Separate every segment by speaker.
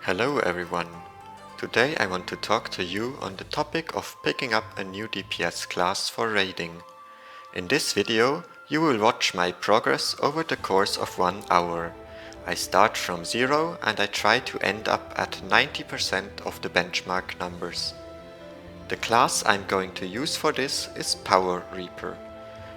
Speaker 1: Hello everyone! Today I want to talk to you on the topic of picking up a new DPS class for raiding. In this video you will watch my progress over the course of 1 hour. I start from 0 and I try to end up at 90% of the benchmark numbers. The class I'm going to use for this is Power Reaper.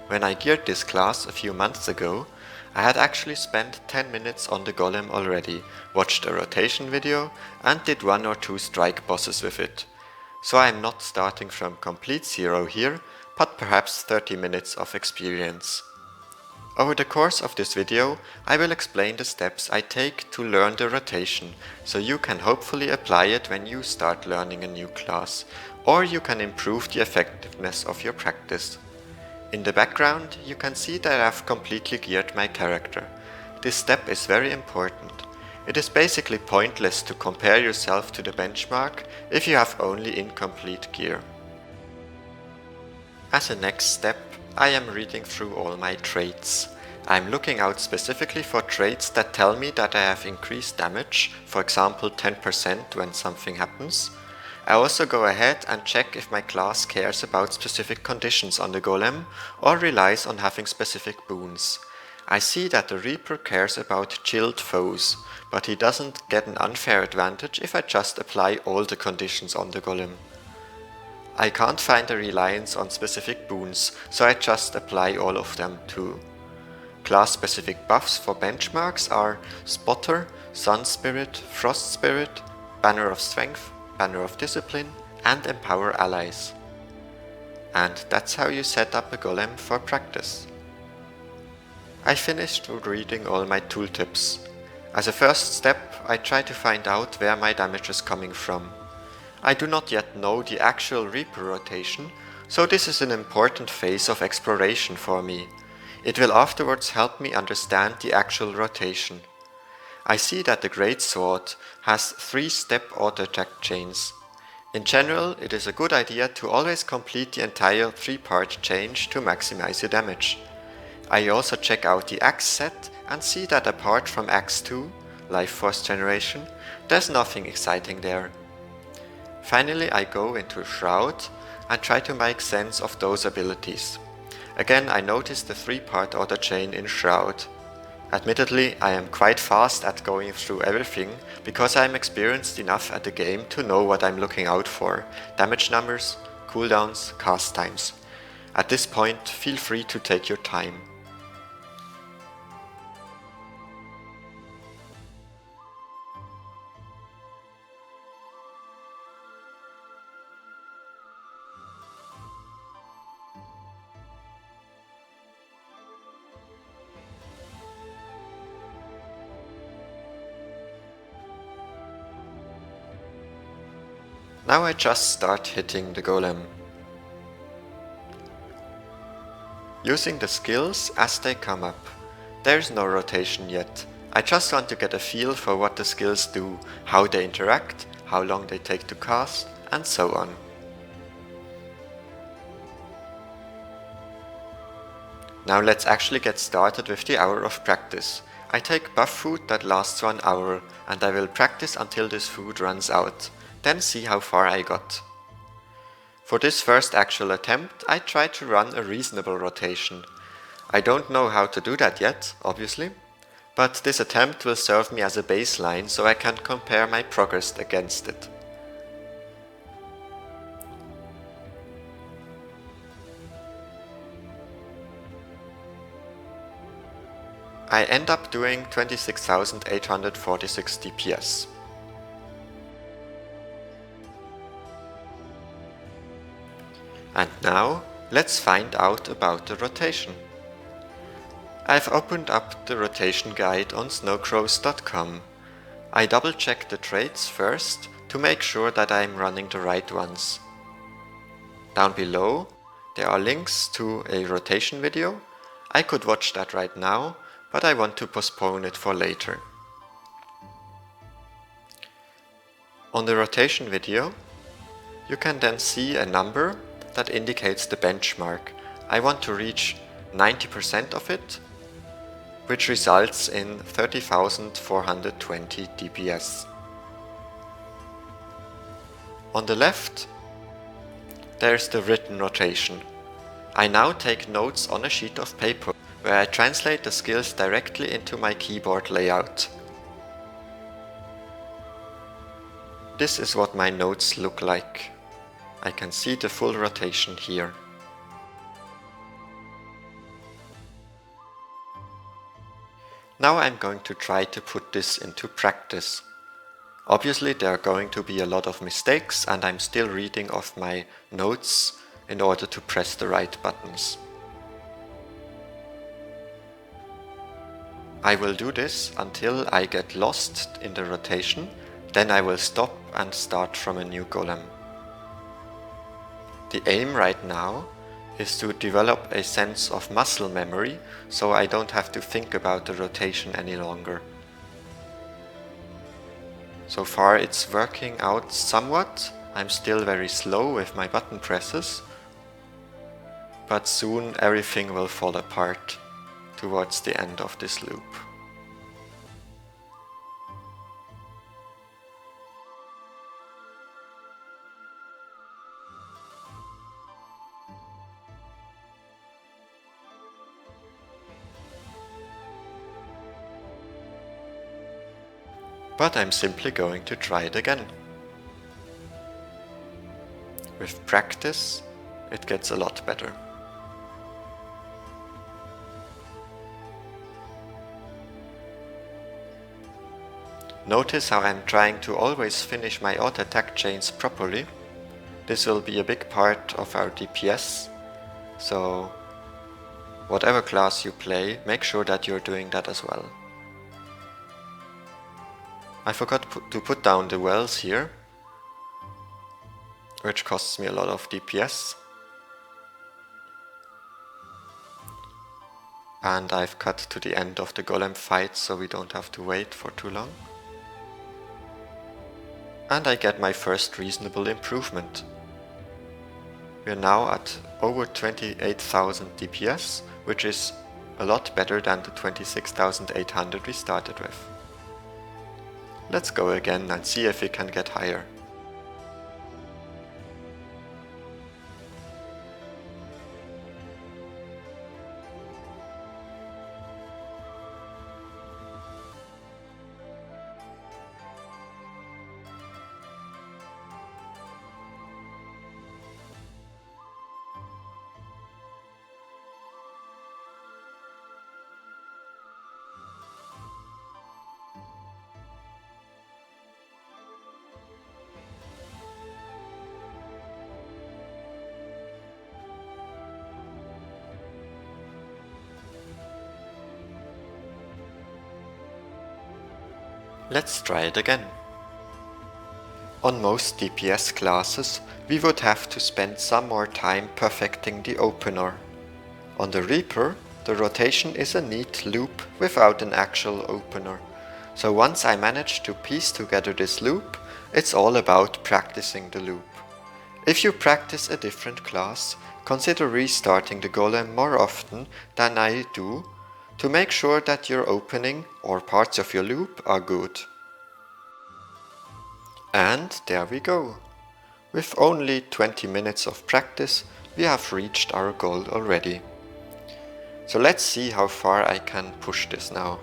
Speaker 1: When I geared this class a few months ago, I had actually spent 10 minutes on the golem already, watched a rotation video and did 1 or 2 strike bosses with it. So I'm not starting from complete zero here, but perhaps 30 minutes of experience. Over the course of this video, I will explain the steps I take to learn the rotation, so you can hopefully apply it when you start learning a new class, or you can improve the effectiveness of your practice. In the background, you can see that I've completely geared my character. This step is very important. It is basically pointless to compare yourself to the benchmark if you have only incomplete gear. As a next step, I am reading through all my traits. I'm looking out specifically for traits that tell me that I have increased damage, for example 10% when something happens. I also go ahead and check if my class cares about specific conditions on the golem or relies on having specific boons. I see that the Reaper cares about chilled foes, but he doesn't get an unfair advantage if I just apply all the conditions on the golem. I can't find a reliance on specific boons, so I just apply all of them too. Class-specific buffs for benchmarks are Spotter, Sun Spirit, Frost Spirit, Banner of Strength, Banner of Discipline, and Empower Allies. And that's how you set up a golem for practice. I finished reading all my tooltips. As a first step, I try to find out where my damage is coming from. I do not yet know the actual Reaper rotation, so this is an important phase of exploration for me. It will afterwards help me understand the actual rotation. I see that the Greatsword has 3-step auto-attack chains. In general, it is a good idea to always complete the entire 3-part chain to maximize your damage. I also check out the axe set and see that apart from axe 2, Life Force generation, there's nothing exciting there. Finally, I go into Shroud and try to make sense of those abilities. Again, I notice the 3-part auto chain in Shroud. Admittedly, I am quite fast at going through everything because I am experienced enough at the game to know what I'm looking out for: damage numbers, cooldowns, cast times. At this point, feel free to take your time. Now I just start hitting the golem. Using the skills as they come up. There's no rotation yet. I just want to get a feel for what the skills do, how they interact, how long they take to cast, and so on. Now let's actually get started with the hour of practice. I take buff food that lasts 1 hour, and I will practice until this food runs out. Then see how far I got. For this first actual attempt, I try to run a reasonable rotation. I don't know how to do that yet, obviously, but this attempt will serve me as a baseline so I can compare my progress against it. I end up doing 26,846 DPS. And now, let's find out about the rotation. I've opened up the rotation guide on snowcrows.com. I double check the traits first to make sure that I'm running the right ones. Down below, there are links to a rotation video. I could watch that right now, but I want to postpone it for later. On the rotation video, you can then see a number that indicates the benchmark. I want to reach 90% of it, which results in 30,420 DPS. On the left, there's the written rotation. I now take notes on a sheet of paper, where I translate the skills directly into my keyboard layout. This is what my notes look like. I can see the full rotation here. Now I'm going to try to put this into practice. Obviously there are going to be a lot of mistakes and I'm still reading off my notes in order to press the right buttons. I will do this until I get lost in the rotation, then I will stop and start from a new golem. The aim right now is to develop a sense of muscle memory, so I don't have to think about the rotation any longer. So far it's working out somewhat. I'm still very slow with my button presses, but soon everything will fall apart towards the end of this loop. But I'm simply going to try it again. With practice, it gets a lot better. Notice how I'm trying to always finish my auto attack chains properly. This will be a big part of our DPS, so whatever class you play, make sure that you're doing that as well. I forgot to put down the wells here, which costs me a lot of DPS. And I've cut to the end of the golem fight, so we don't have to wait for too long. And I get my first reasonable improvement. We are now at over 28,000 DPS, which is a lot better than the 26,800 we started with. Let's go again and see if we can get higher. Let's try it again. On most DPS classes, we would have to spend some more time perfecting the opener. On the Reaper, the rotation is a neat loop without an actual opener. So once I manage to piece together this loop, it's all about practicing the loop. If you practice a different class, consider restarting the golem more often than I do to make sure that your opening or parts of your loop are good. And there we go. With only 20 minutes of practice, we have reached our goal already. So let's see how far I can push this now.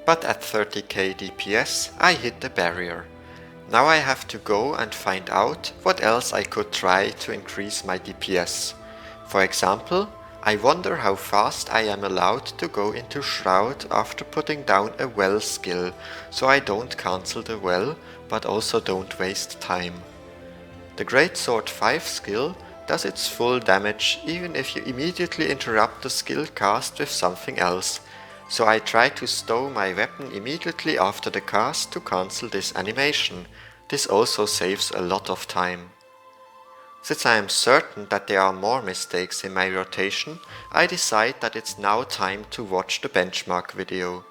Speaker 1: But at 30k DPS I hit the barrier. Now I have to go and find out what else I could try to increase my DPS. For example, I wonder how fast I am allowed to go into Shroud after putting down a well skill, so I don't cancel the well, but also don't waste time. The Greatsword 5 skill does its full damage even if you immediately interrupt the skill cast with something else, so I try to stow my weapon immediately after the cast to cancel this animation. This also saves a lot of time. Since I am certain that there are more mistakes in my rotation, I decide that it's now time to watch the benchmark video.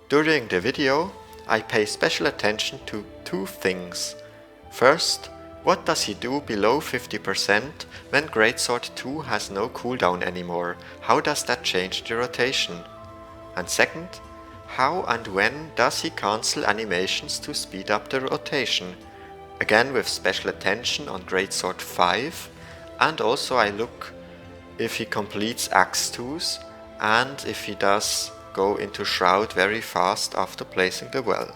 Speaker 1: During the video, I pay special attention to two things. First, what does he do below 50% when Greatsword 2 has no cooldown anymore? How does that change the rotation? And second, how and when does he cancel animations to speed up the rotation? Again with special attention on Greatsword 5, and also I look if he completes Axe 2s and if he does go into Shroud very fast after placing the well.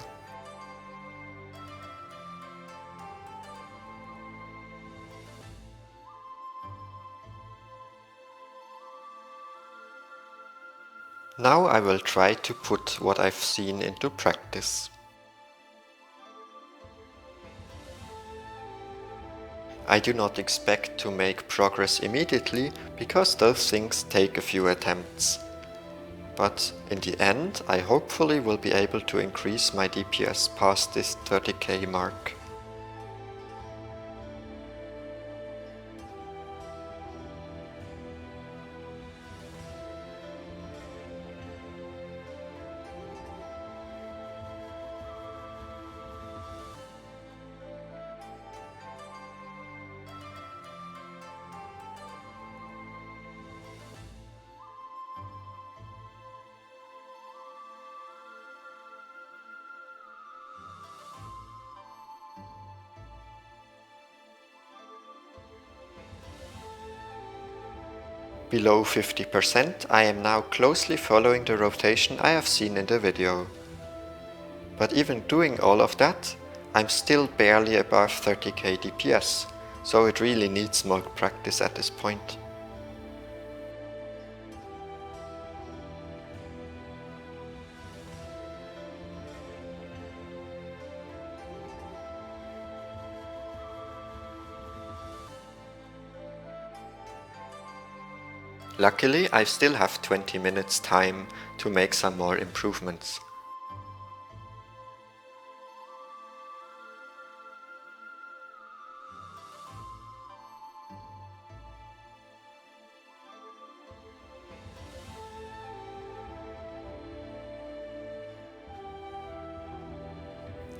Speaker 1: Now I will try to put what I've seen into practice. I do not expect to make progress immediately because those things take a few attempts. But in the end, I hopefully will be able to increase my DPS past this 30k mark. Below 50%, I am now closely following the rotation I have seen in the video. But even doing all of that, I'm still barely above 30k DPS, so it really needs more practice at this point. Luckily, I still have 20 minutes time to make some more improvements.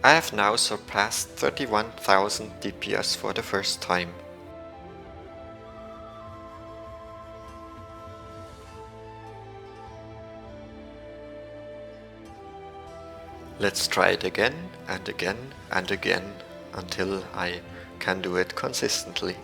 Speaker 1: I have now surpassed 31,000 DPS for the first time. Let's try it again and again and again until I can do it consistently.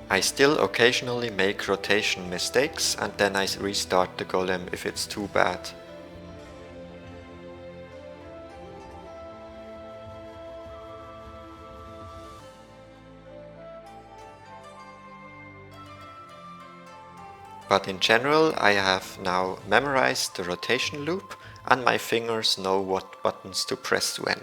Speaker 1: I still occasionally make rotation mistakes and then I restart the golem if it's too bad. But in general, I have now memorized the rotation loop and my fingers know what buttons to press when.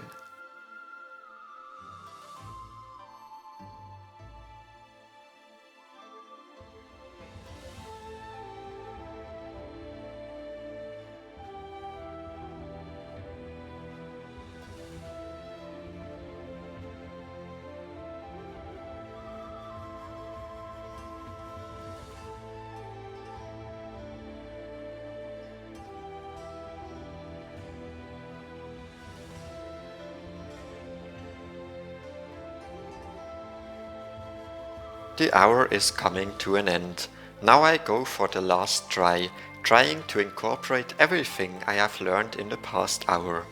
Speaker 1: The hour is coming to an end. Now I go for the last try. trying to incorporate everything I have learned in the past hour.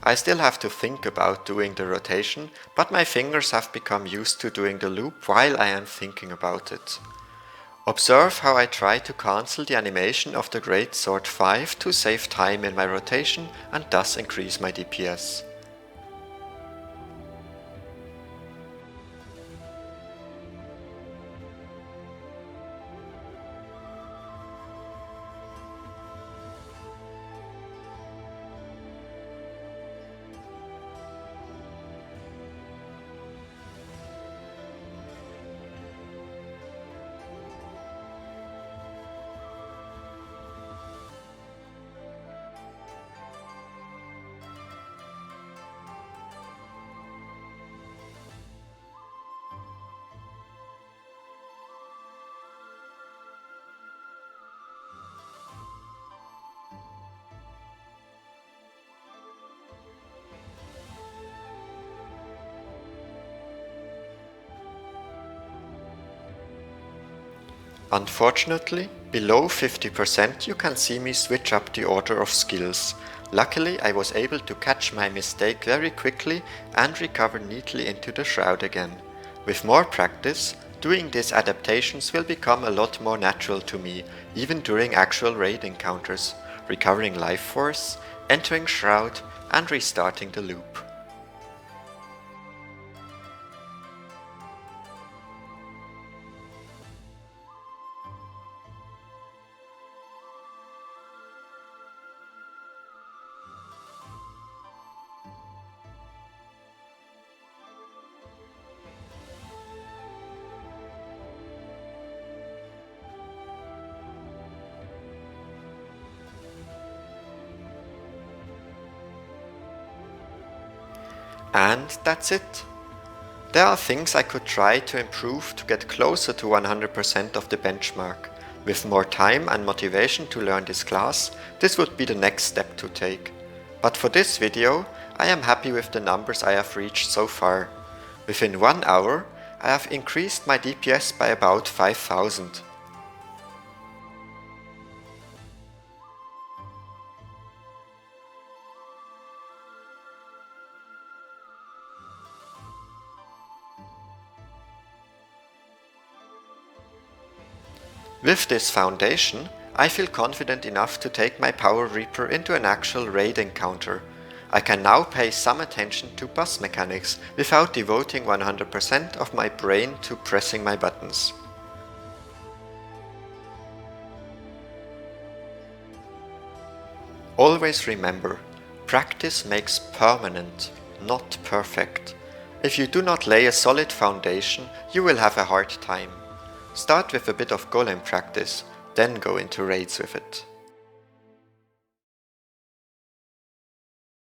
Speaker 1: I still have to think about doing the rotation, but my fingers have become used to doing the loop while I am thinking about it. Observe how I try to cancel the animation of the Great Sword 5 to save time in my rotation and thus increase my DPS. Unfortunately, below 50% you can see me switch up the order of skills. Luckily, I was able to catch my mistake very quickly and recover neatly into the shroud again. With more practice, doing these adaptations will become a lot more natural to me, even during actual raid encounters, recovering life force, entering shroud and restarting the loop. And that's it. There are things I could try to improve to get closer to 100% of the benchmark. With more time and motivation to learn this class, this would be the next step to take. But for this video, I am happy with the numbers I have reached so far. Within 1 hour, I have increased my DPS by about 5000. With this foundation, I feel confident enough to take my Power Reaper into an actual raid encounter. I can now pay some attention to boss mechanics without devoting 100% of my brain to pressing my buttons. Always remember, practice makes permanent, not perfect. If you do not lay a solid foundation, you will have a hard time. Start with a bit of golem practice, then go into raids with it.